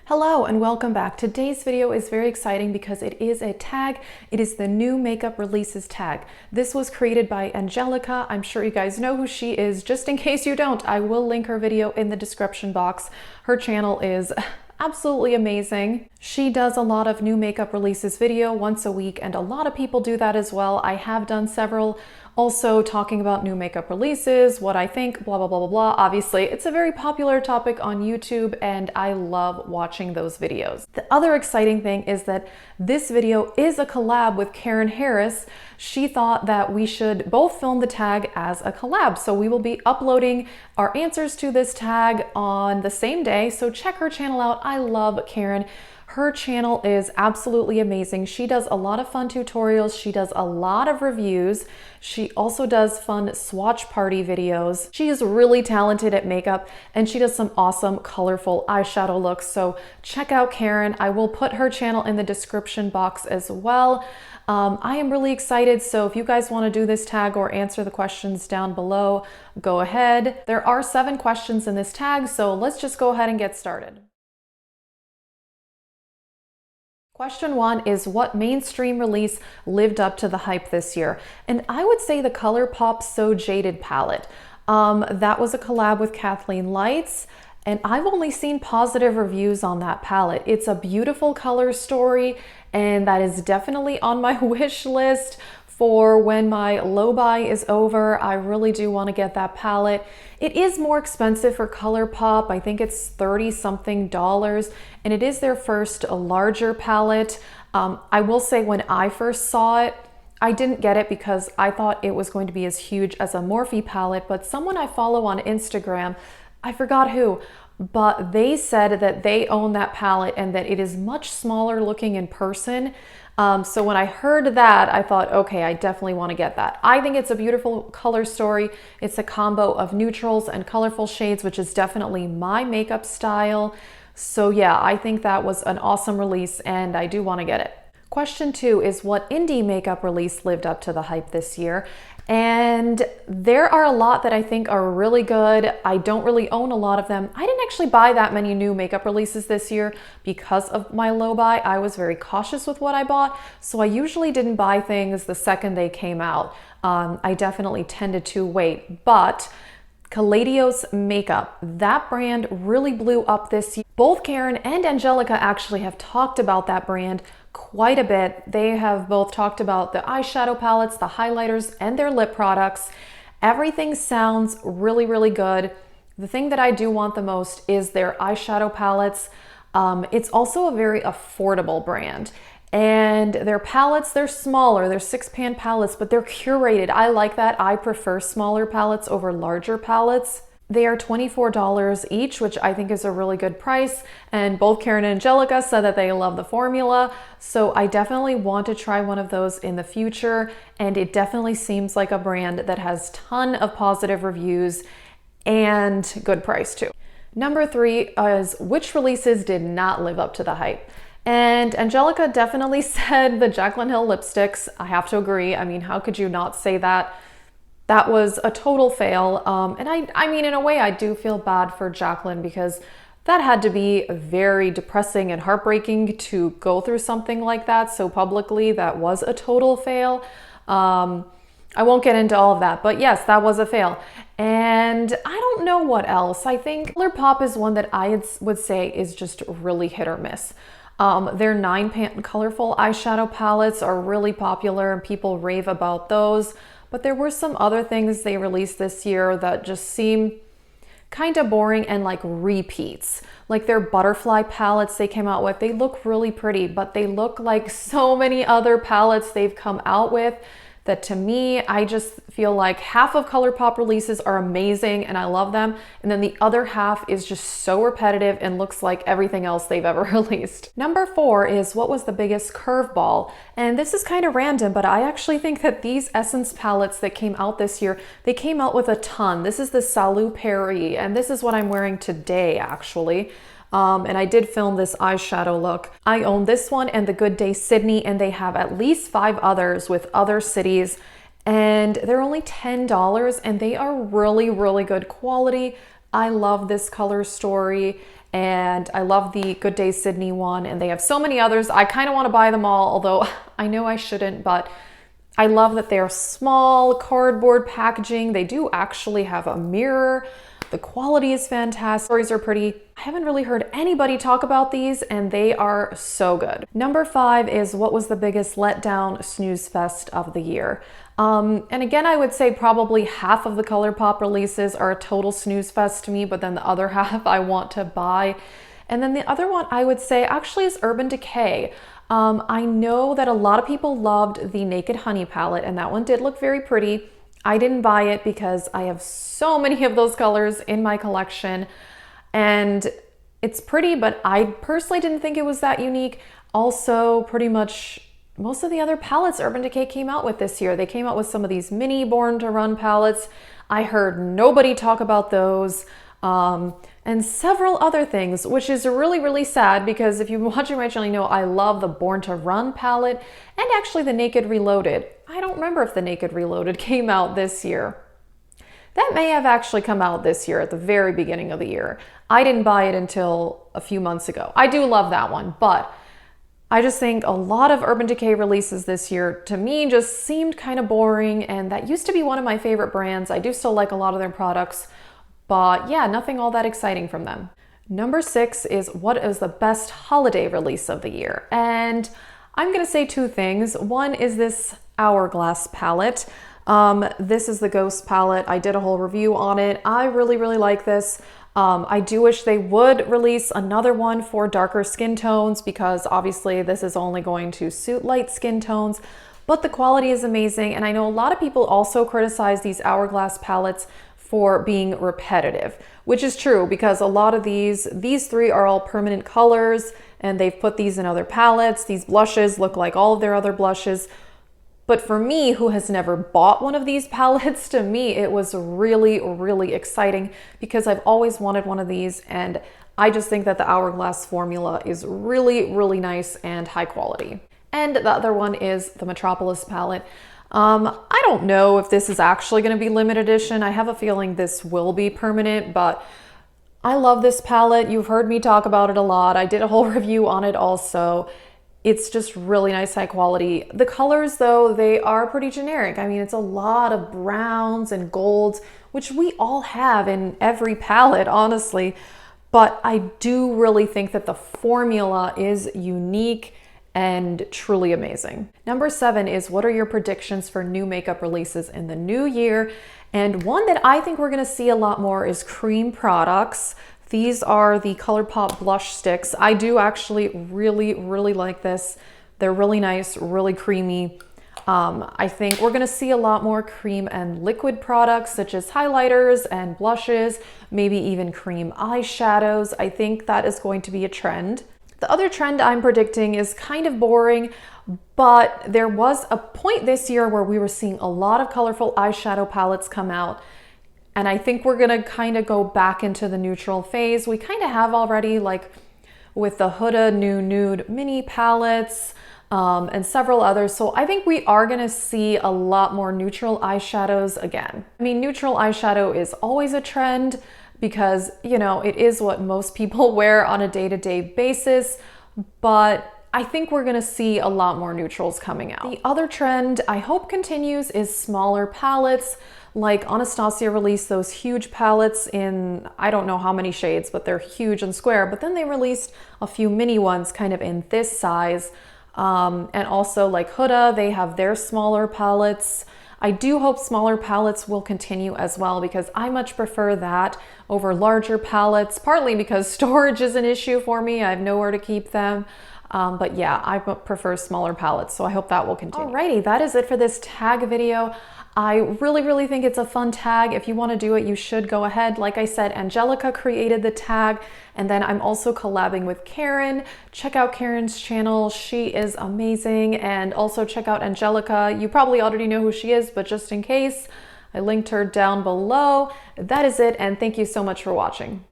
Hello and welcome back. Today's video is very exciting because it is a tag. It is the new makeup releases tag. This was created by Angelica. I'm sure you guys know who she is. Just in case you don't, I will link her video in the description box. Her channel is absolutely amazing. She does a lot of new makeup releases video once a week, and a lot of people do that as well. I have done several also talking about new makeup releases, what I think, blah, blah, blah, blah, blah. Obviously, it's a very popular topic on YouTube, and I love watching those videos. The other exciting thing is that this video is a collab with Karen Harris. She thought that we should both film the tag as a collab. So we will be uploading our answers to this tag on the same day. So check her channel out. I love Karen. Her channel is absolutely amazing. She does a lot of fun tutorials. She does a lot of reviews. She also does fun swatch party videos. She is really talented at makeup, and she does some awesome colorful eyeshadow looks. So check out Karen. I will put her channel in the description box as well. I am really excited. So if you guys want to do this tag or answer the questions down below, go ahead. There are 7 questions in this tag, so let's just go ahead and get started. Question 1 is, what mainstream release lived up to the hype this year? And I would say the ColourPop So Jaded palette. That was a collab with Kathleen Lights, and I've only seen positive reviews on that palette. It's a beautiful color story, and that is definitely on my wish list for when my low buy is over. I really do want to get that palette. It is more expensive for ColourPop. I think it's $30-something, and it is their first larger palette. I will say when I first saw it, I didn't get it because I thought it was going to be as huge as a Morphe palette, but someone I follow on Instagram, I forgot who, but they said that they own that palette and that it is much smaller looking in person. So when I heard that, I thought, okay, I definitely want to get that. I think it's a beautiful color story. It's a combo of neutrals and colorful shades, which is definitely my makeup style. So yeah, I think that was an awesome release, and I do want to get it. Question 2 is, what indie makeup release lived up to the hype this year? And there are a lot that I think are really good. I don't really own a lot of them. I didn't actually buy that many new makeup releases this year because of my low buy. I was very cautious with what I bought, so I usually didn't buy things the second they came out. I definitely tended to wait, but Caladios Makeup, that brand really blew up this year. Both Karen and Angelica actually have talked about that brand quite a bit. They have both talked about the eyeshadow palettes, the highlighters, and their lip products. Everything sounds really, really good. The thing that I do want the most is their eyeshadow palettes. It's also a very affordable brand. And their palettes, they're smaller, they're 6-pan palettes, but they're curated. I like that. I prefer smaller palettes over larger palettes. They are $24 each, which I think is a really good price. And both Karen and Angelica said that they love the formula. So I definitely want to try one of those in the future. And it definitely seems like a brand that has a ton of positive reviews and good price too. Number 3 is, which releases did not live up to the hype? And Angelica definitely said the Jaclyn Hill lipsticks. I have to agree. I mean, how could you not say that? That was a total fail. And I mean, in a way, I do feel bad for Jaclyn because that had to be very depressing and heartbreaking to go through something like that so publicly. That was a total fail. I won't get into all of that, but yes, that was a fail. And I don't know what else. I think ColourPop is one that I would say is just really hit or miss. Their 9-pan colorful eyeshadow palettes are really popular and people rave about those. But there were some other things they released this year that just seem kind of boring and like repeats. Like their butterfly palettes they came out with, they look really pretty, but they look like so many other palettes they've come out with that to me, I just feel like half of ColourPop releases are amazing and I love them, and then the other half is just so repetitive and looks like everything else they've ever released. Number 4 is, what was the biggest curveball? And this is kind of random, but I actually think that these Essence palettes that came out this year, they came out with a ton. This is the Salut Paris, and this is what I'm wearing today actually. And I did film this eyeshadow look. I own this one and the Gday Sydney, and they have at least 5 others with other cities, and they're only $10, and they are really, really good quality. I love this color story, and I love the Gday Sydney one, and they have so many others. I kind of want to buy them all, although I know I shouldn't, but I love that they're small, cardboard packaging. They do actually have a mirror. The quality is fantastic. Stories are pretty. I haven't really heard anybody talk about these, and they are so good. Number 5 is what was the biggest letdown snooze fest of the year. And again, I would say probably half of the ColourPop releases are a total snooze fest to me, but then the other half I want to buy. And then the other one I would say actually is Urban Decay. I know that a lot of people loved the Naked Honey palette, and that one did look very pretty. I didn't buy it because I have so many of those colors in my collection, and it's pretty, but I personally didn't think it was that unique. Also, pretty much most of the other palettes Urban Decay came out with this year. They came out with some of these mini Born to Run palettes. I heard nobody talk about those. And several other things, which is really, really sad because if you've been watching my channel, you know I love the Born to Run palette and actually the Naked Reloaded. I don't remember if the Naked Reloaded came out this year. That may have actually come out this year at the very beginning of the year. I didn't buy it until a few months ago. I do love that one, but I just think a lot of Urban Decay releases this year to me just seemed kind of boring, and that used to be one of my favorite brands. I do still like a lot of their products, but yeah, nothing all that exciting from them. Number 6 is what is the best holiday release of the year? And I'm gonna say 2 things. One is this Hourglass palette. This is the Ghost palette. I did a whole review on it. I really, really like this. I do wish they would release another one for darker skin tones because obviously this is only going to suit light skin tones, but the quality is amazing. And I know a lot of people also criticize these Hourglass palettes for being repetitive, which is true because a lot of these 3 are all permanent colors and they've put these in other palettes. These blushes look like all of their other blushes. But for me, who has never bought one of these palettes, to me, it was really, really exciting because I've always wanted one of these, and I just think that the Hourglass formula is really, really nice and high quality. And the other one is the Metropolis palette. I don't know if this is actually going to be limited edition. I have a feeling this will be permanent, but I love this palette. You've heard me talk about it a lot. I did a whole review on it also. It's just really nice, high quality. The colors though, they are pretty generic. I mean, it's a lot of browns and golds, which we all have in every palette, honestly. But I do really think that the formula is unique and truly amazing. Number 7 is what are your predictions for new makeup releases in the new year? And one that I think we're gonna see a lot more is cream products. These are the ColourPop blush sticks. I do actually really, really like this. They're really nice, really creamy. I think we're gonna see a lot more cream and liquid products such as highlighters and blushes, maybe even cream eyeshadows. I think that is going to be a trend. The other trend I'm predicting is kind of boring, but there was a point this year where we were seeing a lot of colorful eyeshadow palettes come out. And I think we're gonna kind of go back into the neutral phase. We kind of have already, like with the Huda new nude mini palettes and several others. So I think we are gonna see a lot more neutral eyeshadows again. I mean, neutral eyeshadow is always a trend because, you know, it is what most people wear on a day-to-day basis, but I think we're gonna see a lot more neutrals coming out. The other trend I hope continues is smaller palettes. Like Anastasia released those huge palettes in, I don't know how many shades, but they're huge and square, but then they released a few mini ones kind of in this size. And also like Huda, they have their smaller palettes. I do hope smaller palettes will continue as well because I much prefer that over larger palettes, partly because storage is an issue for me. I have nowhere to keep them. But yeah, I prefer smaller palettes, so I hope that will continue. Alrighty, that is it for this tag video. I really, really think it's a fun tag. If you want to do it, you should go ahead. Like I said, Angelica created the tag, and then I'm also collabing with Karen. Check out Karen's channel. She is amazing. And also check out Angelica. You probably already know who she is, but just in case, I linked her down below. That is it, and thank you so much for watching.